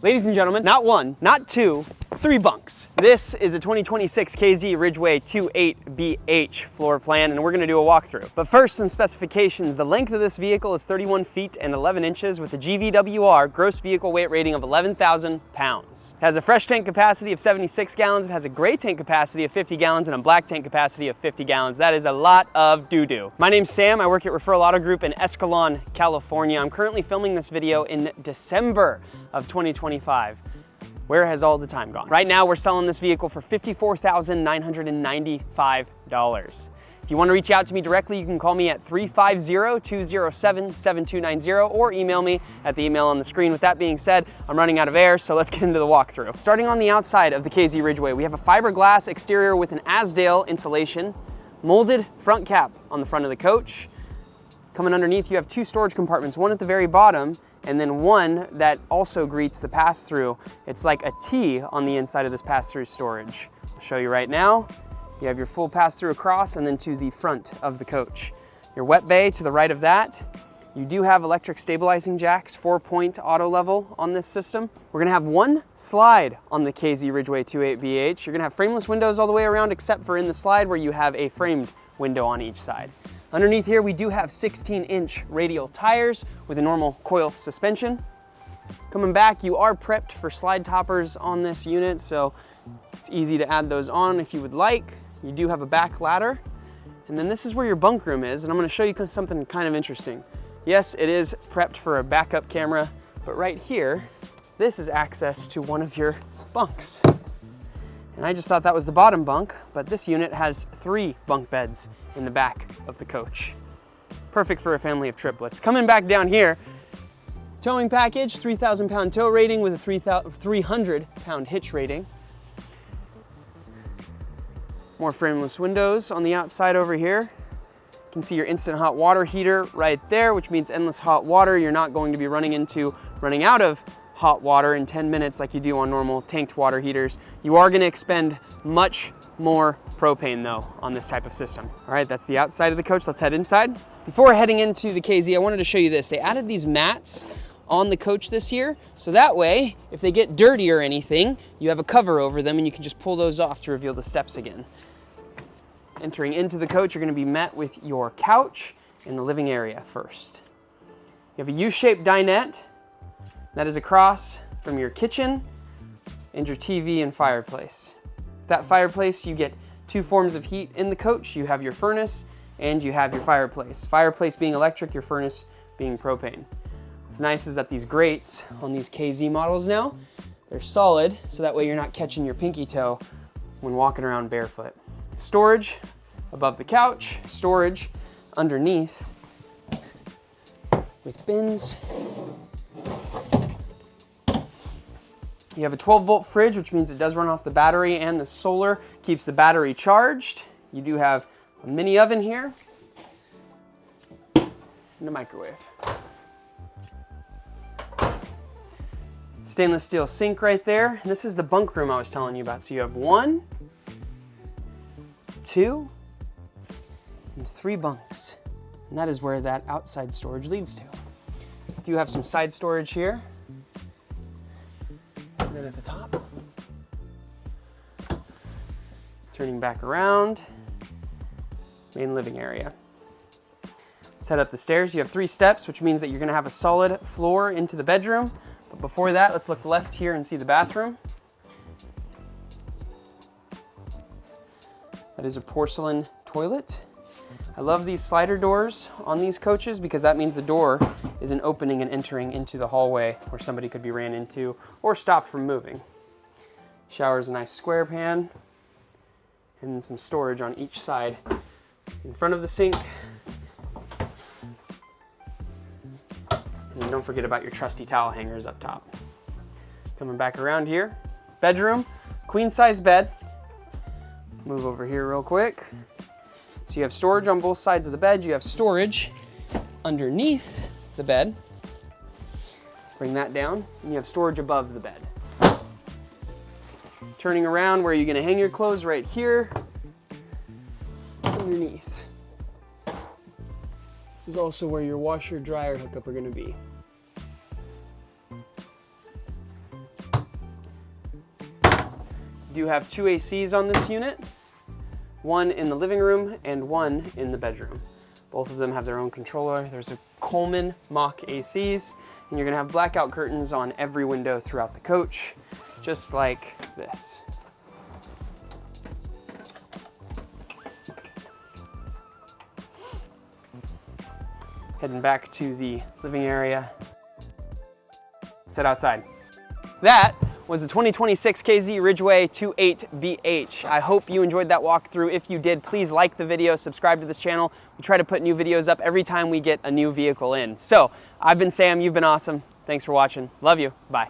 Ladies and gentlemen, not one, not two, 3 bunks. This is a 2026 KZ Ridgeway 28BH floor plan, and we're gonna do a walkthrough. But first, some specifications. The length of this vehicle is 31 feet and 11 inches with a GVWR, gross vehicle weight rating of 11,000 pounds. It has a fresh tank capacity of 76 gallons. It has a gray tank capacity of 50 gallons and a black tank capacity of 50 gallons. That is a lot of doo-doo. My name's Sam. I work at Referral Auto Group in Escalon, California. I'm currently filming this video in December of 2025. Where has all the time gone? Right now, we're selling this vehicle for $54,995. If you want to reach out to me directly, you can call me at 350-207-7290 or email me at the email on the screen. With that being said, I'm running out of air, so let's get into the walkthrough. Starting on the outside of the KZ Ridgeway, we have a fiberglass exterior with an Azdel insulation, molded front cap on the front of the coach. Coming underneath, you have 2 storage compartments, one at the very bottom, and then one that also greets the pass-through. It's like a T on the inside of this pass-through storage. I'll show you right now. You have your full pass-through across and then to the front of the coach. Your wet bay to the right of that. You do have electric stabilizing jacks, 4-point auto level on this system. We're gonna have 1 slide on the KZ Ridgeway 28BH. You're gonna have frameless windows all the way around except for in the slide where you have a framed window on each side. Underneath here, we do have 16-inch radial tires with a normal coil suspension. Coming back, you are prepped for slide toppers on this unit, so it's easy to add those on if you would like. You do have a back ladder. And then this is where your bunk room is, and I'm gonna show you something kind of interesting. Yes, it is prepped for a backup camera, but right here, this is access to one of your bunks. And I just thought that was the bottom bunk, but this unit has 3 bunk beds in the back of the coach. Perfect for a family of triplets. Coming back down here, towing package, 3,000 pound tow rating with a 300 pound hitch rating. More frameless windows on the outside over here. You can see your instant hot water heater right there, which means endless hot water. You're not going to be running out of hot water in 10 minutes like you do on normal tanked water heaters. You are gonna expend much more propane though on this type of system. All right, that's the outside of the coach. Let's head inside. Before heading into the KZ, I wanted to show you this. They added these mats on the coach this year, so that way, if they get dirty or anything, you have a cover over them and you can just pull those off to reveal the steps again. Entering into the coach, you're gonna be met with your couch in the living area first. You have a U-shaped dinette that is across from your kitchen and your TV and fireplace. With that fireplace, you get 2 forms of heat in the coach. You have your furnace and you have your fireplace. Fireplace being electric, your furnace being propane. What's nice is that these grates on these KZ models now, they're solid, so that way you're not catching your pinky toe when walking around barefoot. Storage above the couch, storage underneath with bins. You have a 12-volt fridge, which means it does run off the battery, and the solar keeps the battery charged. You do have a mini oven here and a microwave. Stainless steel sink right there. And this is the bunk room I was telling you about. So you have 1, 2, and 3 bunks. And that is where that outside storage leads to. You do have some side storage here. And then at the top, turning back around, main living area. Let's head up the stairs. You have 3 steps, which means that you're gonna have a solid floor into the bedroom. But before that, let's look left here and see the bathroom. That is a porcelain toilet. I love these slider doors on these coaches because that means the door is an opening and entering into the hallway where somebody could be ran into or stopped from moving. Shower is a nice square pan and then some storage on each side in front of the sink. And then don't forget about your trusty towel hangers up top. Coming back around here, bedroom, queen size bed. Move over here real quick. So you have storage on both sides of the bed. You have storage underneath the bed. Bring that down, and you have storage above the bed. Turning around, where you're gonna hang your clothes right here, underneath. This is also where your washer dryer hookup are gonna be. do have 2 ACs on this unit, one in the living room and one in the bedroom. Both of them have their own controller. There's a Coleman Mach ACs, and you're gonna have blackout curtains on every window throughout the coach, just like this. Heading back to the living area. Let's head outside. That was the 2026 KZ Ridgeway 28BH. I hope you enjoyed that walkthrough. If you did, please like the video, subscribe to this channel. We try to put new videos up every time we get a new vehicle in. So, I've been Sam, you've been awesome. Thanks for watching. Love you. Bye.